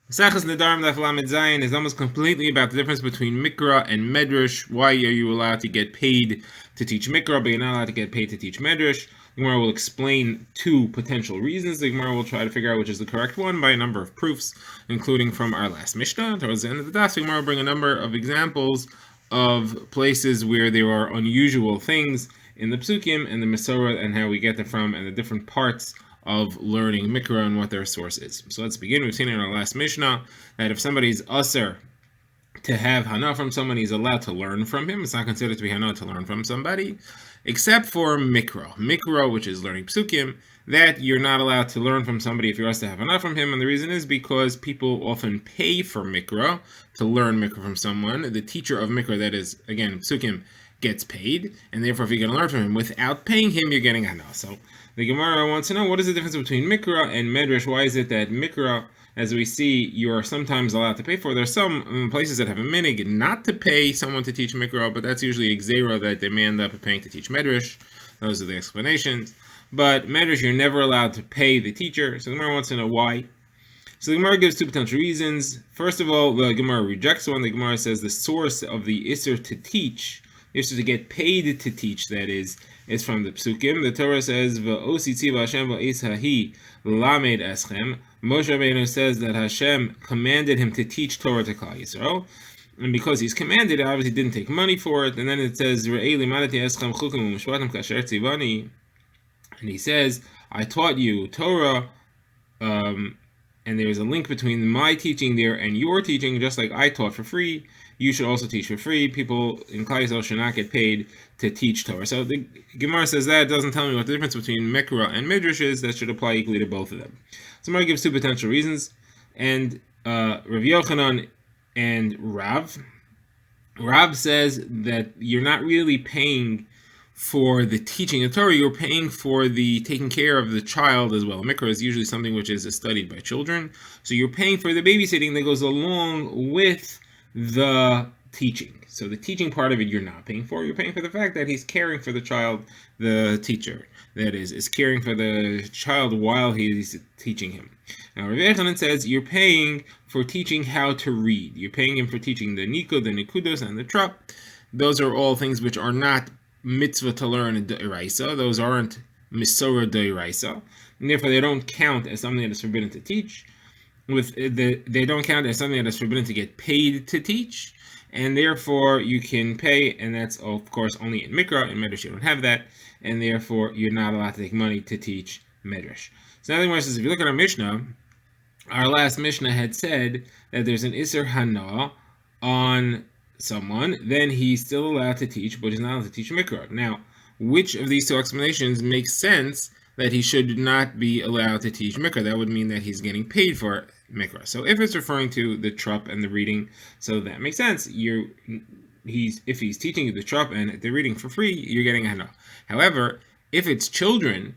Mesachas Nedarim Daf Lamed Zayin is almost completely about the difference between Mikra and Medrash. Why are you allowed to get paid to teach Mikra, but you're not allowed to get paid to teach Medrash? The Gemara will explain two potential reasons. The Gemara will try to figure out which is the correct one by a number of proofs, including from our last Mishnah. Towards the end of the Daf, the Gemara will bring a number of examples of places where there are unusual things in the Psukim and the Masorah and how we get them from and the different parts of learning Mikra and what their source is. So let's begin. We've seen in our last Mishnah that if somebody's usher to have Hana from someone, he's allowed to learn from him. It's not considered to be Hana to learn from somebody, except for Mikra. Mikra, which is learning Psukim, that you're not allowed to learn from somebody if you're asked to have Hana from him. And the reason is because people often pay for Mikra, to learn Mikra from someone. The teacher of Mikra, that is, again, Psukim, gets paid, and therefore if you're going to learn from him without paying him, you're getting Hana. So the Gemara wants to know, what is the difference between Mikra and Medrash? Why is it that Mikra, as we see, you are sometimes allowed to pay for? There's some places that have a minig not to pay someone to teach Mikra, but that's usually a Xera that they may end up paying to teach Medrash. Those are the explanations. But Medrash, you're never allowed to pay the teacher. So the Gemara wants to know why. So the Gemara gives two potential reasons. First of all, the Gemara rejects one. The Gemara says the source of the Isser to teach, Isser to get paid to teach, that is from the Psukim. The Torah says, "V'osi tziva Hashem v'es hahi lamed eschem." Moshe Rabbeinu says that Hashem commanded him to teach Torah to Klal Yisrael, and because he's commanded, it obviously didn't take money for it. And then it says, "Re'ei limadati eschem chukim u'mishpatim kasher tzivani," and he says, "I taught you Torah." And there's a link between my teaching there and your teaching, just like I taught for free. You should also teach for free. People in Klal Yisrael should not get paid to teach Torah. So the Gemara says that. It doesn't tell me what the difference between Mikra and Midrash is. That should apply equally to both of them. So Gemara gives two potential reasons. And Rav Yochanan and Rav says that you're not really paying for the teaching of Torah, you're paying for the taking care of the child as well. Mikra is usually something which is studied by children. So you're paying for the babysitting that goes along with the teaching. So the teaching part of it you're not paying for. You're paying for the fact that he's caring for the child, the teacher, that is caring for the child while he's teaching him. Now, Rav Yochanan says you're paying for teaching how to read. You're paying him for teaching the Nikud, the Nikudos, and the Trop. Those are all things which are not mitzvah to learn in D'Oraisa. Those aren't Misorah D'Oraisa, and therefore they don't count as something that is forbidden to teach. They don't count as something that is forbidden to get paid to teach, and therefore you can pay, and that's of course only in Mikra. In Medrash you don't have that, and therefore you're not allowed to take money to teach Medrash. So now the Gemara says, if you look at our Mishnah, our last Mishnah had said that there's an Isser Hana on someone, then he's still allowed to teach, but he's not allowed to teach Mikra. Now, which of these two explanations makes sense that he should not be allowed to teach Mikra? That would mean that he's getting paid for Mikra. So if it's referring to the Trop and the reading, so that makes sense. If he's teaching you the Trop and the reading for free, you're getting a Hana. However, if it's children,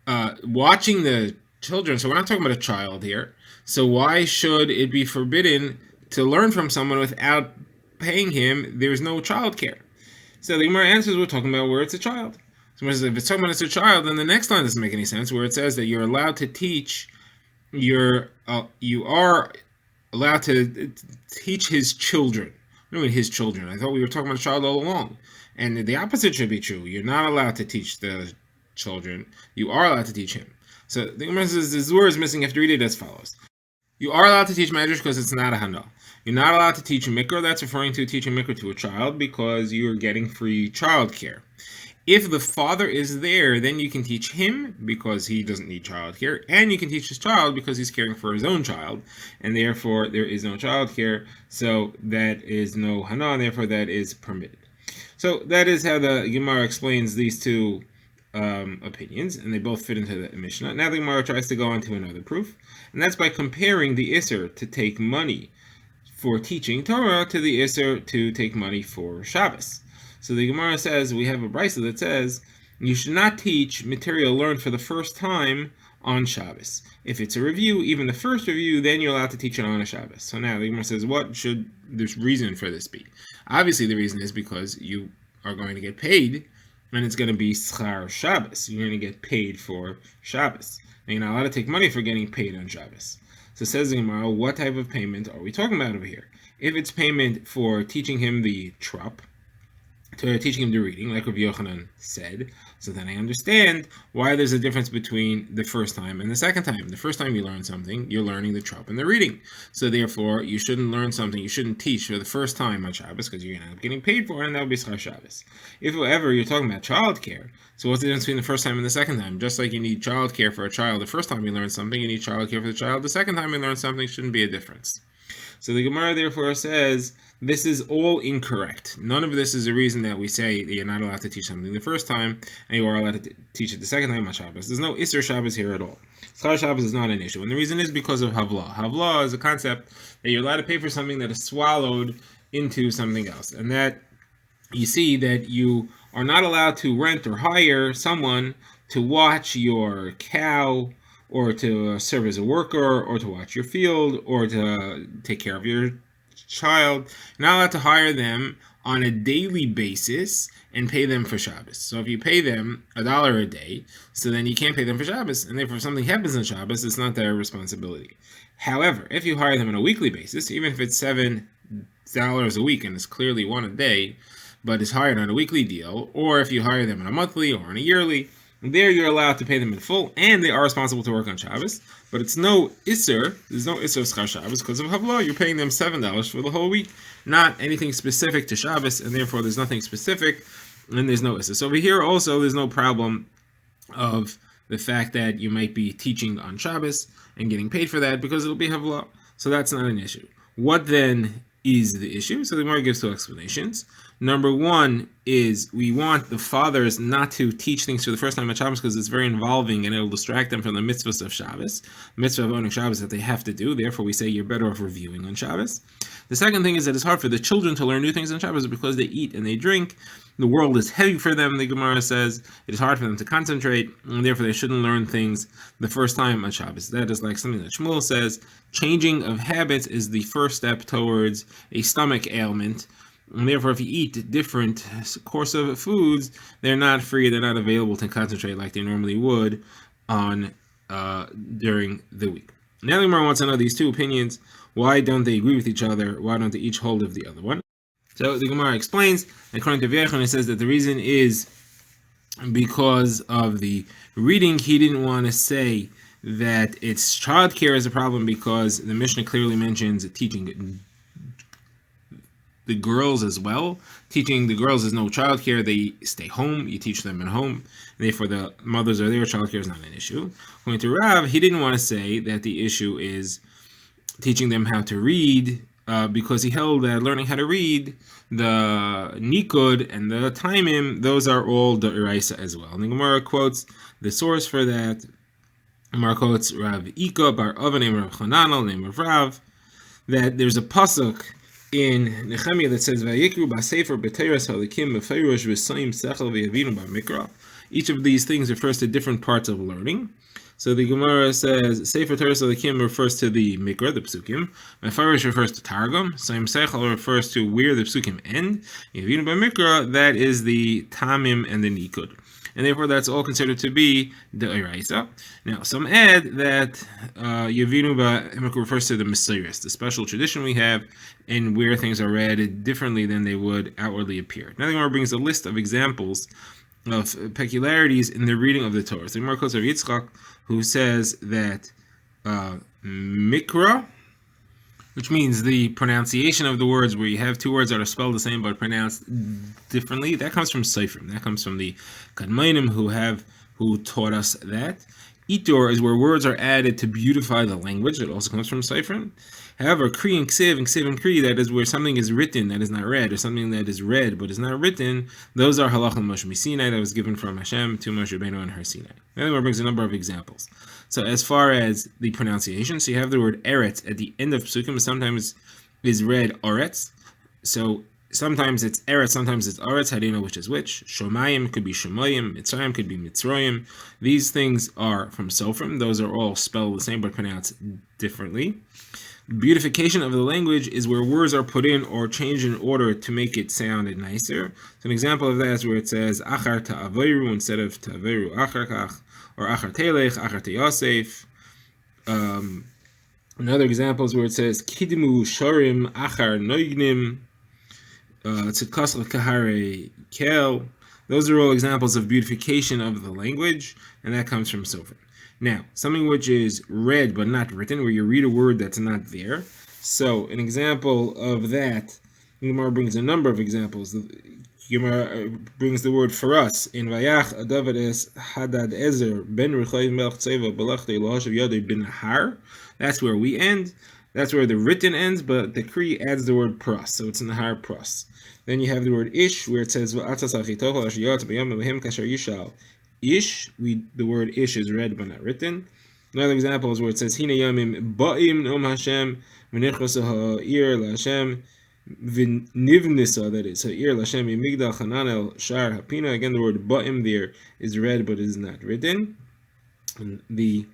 watching the children, so we're not talking about a child here, so why should it be forbidden to learn from someone without paying him? There's no child care. So the Gemara answers, we're talking about where it's a child. So if it's talking about it's a child, then the next line doesn't make any sense, where it says that you're allowed to teach, you are allowed to teach his children. What do you mean his children? I thought we were talking about a child all along. And the opposite should be true. You're not allowed to teach the children. You are allowed to teach him. So the Gemara says this word is missing. You have to read it as follows. You are allowed to teach Medrash because it's not a Hana. You're not allowed to teach Mikra. That's referring to teaching Mikra to a child because you're getting free child care. If the father is there, then you can teach him because he doesn't need child care, and you can teach his child because he's caring for his own child, and therefore there is no child care, so that is no Hana, and therefore that is permitted. So that is how the Gemara explains these two opinions, and they both fit into the Mishnah. Now the Gemara tries to go on to another proof, and that's by comparing the Isser to take money for teaching Torah to the Isser to take money for Shabbos. So the Gemara says, we have a brisa that says, you should not teach material learned for the first time on Shabbos. If it's a review, even the first review, then you're allowed to teach it on a Shabbos. So now the Gemara says, what should this reason for this be? Obviously the reason is because you are going to get paid, and it's going to be schar Shabbos. You're going to get paid for Shabbos. And you're not allowed to take money for getting paid on Shabbos. So So says the Gemara, what type of payment are we talking about over here? If it's payment for teaching him the trup, to teaching him the reading, like Rabbi Yochanan said, so then I understand why there's a difference between the first time and the second time. The first time you learn something, you're learning the trup and the reading. So therefore, you shouldn't learn something, you shouldn't teach for the first time on Shabbos, because you're not getting paid for it, and that would be Schar Shabbos. If, however, you're talking about childcare, so what's the difference between the first time and the second time? Just like you need childcare for a child the first time you learn something, you need childcare for the child the second time you learn something, shouldn't be a difference. So the Gemara therefore says, this is all incorrect. None of this is a reason that we say that you're not allowed to teach something the first time, and you are allowed to teach it the second time on Shabbos. There's no Isser Shabbos here at all. Schar Shabbos is not an issue, and the reason is because of Havlah. Havlah is a concept that you're allowed to pay for something that is swallowed into something else, and that you see that you are not allowed to rent or hire someone to watch your cow, or to serve as a worker, or to watch your field, or to take care of your child. You're not allowed to hire them on a daily basis and pay them for Shabbos. So if you pay them $1 a day, so then you can't pay them for Shabbos, and therefore if something happens on Shabbos, it's not their responsibility. However, if you hire them on a weekly basis, even if it's $7 a week and it's clearly one a day, but it's hired on a weekly deal, or if you hire them on a monthly or on a yearly, there you're allowed to pay them in full, and they are responsible to work on Shabbos, but it's no Isser, there's no Isser of Schar Shabbos, because of Havlah, you're paying them $7 for the whole week, not anything specific to Shabbos, and therefore there's nothing specific, and there's no Isser. So over here also, there's no problem of the fact that you might be teaching on Shabbos and getting paid for that, because it'll be Havlah, so that's not an issue. What then is the issue? So the Gemara gives two explanations. Number one is we want the fathers not to teach things for the first time on Shabbos because it's very involving and it will distract them from the mitzvahs of Shabbos, mitzvah of owning Shabbos that they have to do. Therefore, we say you're better off reviewing on Shabbos. The second thing is that it's hard for the children to learn new things on Shabbos because they eat and they drink. The world is heavy for them, the Gemara says. It is hard for them to concentrate, and therefore they shouldn't learn things the first time on Shabbos. That is like something that Shmuel says, changing of habits is the first step towards a stomach ailment. And therefore, if you eat different course of foods, they're not free, they're not available to concentrate like they normally would on during the week. Now the Gemara wants to know these two opinions. Why don't they agree with each other? Why don't they each hold of the other one? So the Gemara explains, according to Vyechon, it says that the reason is because of the reading. He didn't want to say that it's childcare is a problem because the Mishnah clearly mentions teaching the girls as well. Teaching the girls is no childcare. They stay home. You teach them at home. And therefore, the mothers are there. Childcare is not an issue. According to Rav, he didn't want to say that the issue is teaching them how to read because he held that learning how to read, the Nikud and the Taimim, those are all the Iraisa as well. And the Gemara quotes the source for that. The Gemara quotes Rav Ika bar Ava, name of Chananel, name of Rav, that there's a pasuk in Nehemiah that says Vayikru b'sefer b'teiras halikim b'feirosh v'soim sechel v'yavinu b'mikra. Each of these things refers to different parts of learning. So the Gemara says Sefer Teres Halikim refers to the Mikra, the Psukim. Mefarish refers to Targum. Soim Sechel refers to where the Psukim end. Yavinu b'Mikra, that is the Tamim and the Nikud. And therefore that's all considered to be the Iraisa. Now some add that Yavinu b'Mikra refers to the Mesiris, the special tradition we have in where things are read differently than they would outwardly appear. Now the Gemara brings a list of examples of peculiarities in the reading of the Torah. So the Gemara quotes Rav Yitzchak, who says that Mikra, which means the pronunciation of the words where you have two words that are spelled the same but pronounced differently, that comes from Seifrim. That comes from the Kadmainim who taught us that. Itor is where words are added to beautify the language. It also comes from Seifrim. However, Kri and Ksiv and Kri, that is where something is written that is not read, or something that is read but is not written, those are Halach Moshe Sinai that was given from Hashem to Moshe Rabbeinu and Har Sinai. Then the Gemara brings a number of examples. So as far as the pronunciation, so you have the word Eretz at the end of Psukim, sometimes is read Oretz. So sometimes it's Eretz, sometimes it's Oretz. How do you know which is which? Shomayim could be Shomayim, Mitzrayim could be Mitzrayim. These things are from Sofrim. Those are all spelled the same but pronounced differently. Beautification of the language is where words are put in or changed in order to make it sound nicer. So an example of that is where it says Achar ta'aviru instead of ta'aviru achar kach, or Achar telech, Achar teyasef. Another example is where it says Kidmu Shorim Achar Noignim Tzikasl Kahare Kel. Those are all examples of beautification of the language, and that comes from Sofer. Now, something which is read but not written, where you read a word that's not there. So, an example of that, Gemara brings a number of examples. Gemara brings the word for us in Vayach David es Hadad Ezer ben Rechay Melch Tzeva Belachte Elohashav Yadei bin Har. That's where we end. That's where the written ends, but the Kri adds the word pras, so it's Nahar pras. Then you have the word ish, where it says ish. The word ish is read but not written. Another example is where it says Hina Yamim Ba'im Nom Hashem V'nechos Ha'ir LaHashem V'nivnisa, that is Ha'ir LaHashem Yimigdal Chananel Shar Hapina. Again, the word Ba'im there is read but is not written. And the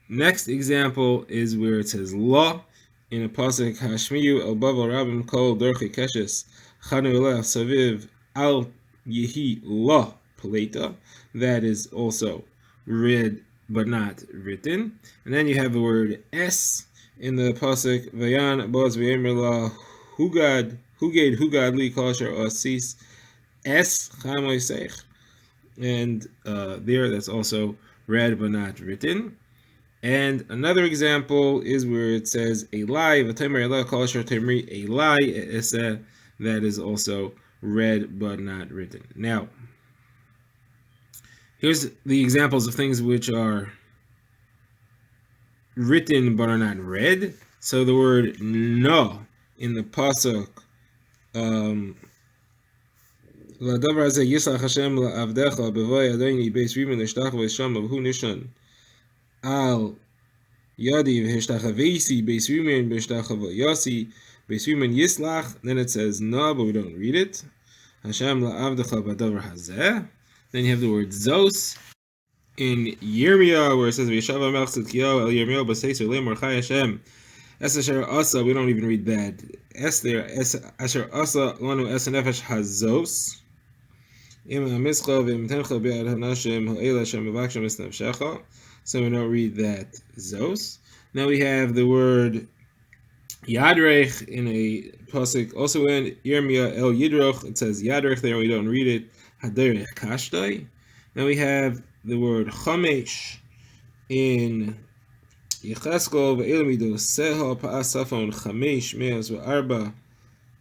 next example is where it says La in a pasuk Hashmiyu El Bavel Rabim Kol Dorchi Keshes Chanu Eleh Saviv Al Yehi La Paleta. That is also read but not written. And then you have the word S in the pasuk Vayan Boaz V'Yemer La Hugad Li Kol Asher Asis Es Chamoy Seich. And there that's also read but not written. And another example is where it says a lie, that is also read but not written. Now, here's the examples of things which are written but are not read. So the word no in the pasuk, L'davar hazeh yishlach Hashem la'avdecha b'voy Adoni beis riven l'shtach v'sham v'hu nishan Al Yadi v'hishtachavesi beis rimen b'hishtachavayasi beis rimen yislach. Then it says no, but we don't read it. Hashem la'avdecha b'davar hazeh. Then you have the word zos in Yirmiyah, where it says v'yishava melch tzidkiyahu el Yirmiyah b'seisu le'morchai Hashem es asher asa. We don't even read that. Es there es asher asa lanu es nefesh hazos im hamischa v'imtencha b'yad hanashim ha'el Hashem v'vakshem es nefshecha. So we don't read that zos. Now we have the word yadrech in a pasuk, also in Yirmiyah el yidroch. It says yadrech there. We don't read it. Haderech kashtoi. Now we have the word chamesh in Yecheskel ve'elamido seha pa'asafon chamesh me'os v'arba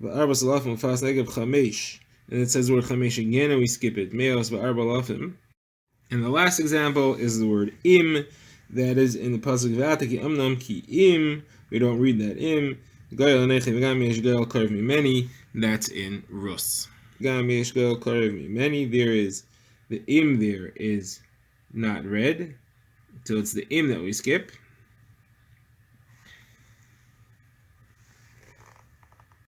salafim fas negav chamesh. And it says the word chamesh again, and we skip it. Me'os v'arba lafim. And the last example is the word im, that is in the pasuk v'ataki amnam ki im. We don't read that im. Goyal nechi v'gam yesh goyal karev mimeni. That's in Rus. Gam yesh goyal karev mimeni. There is the im. There is not read, so it's the im that we skip.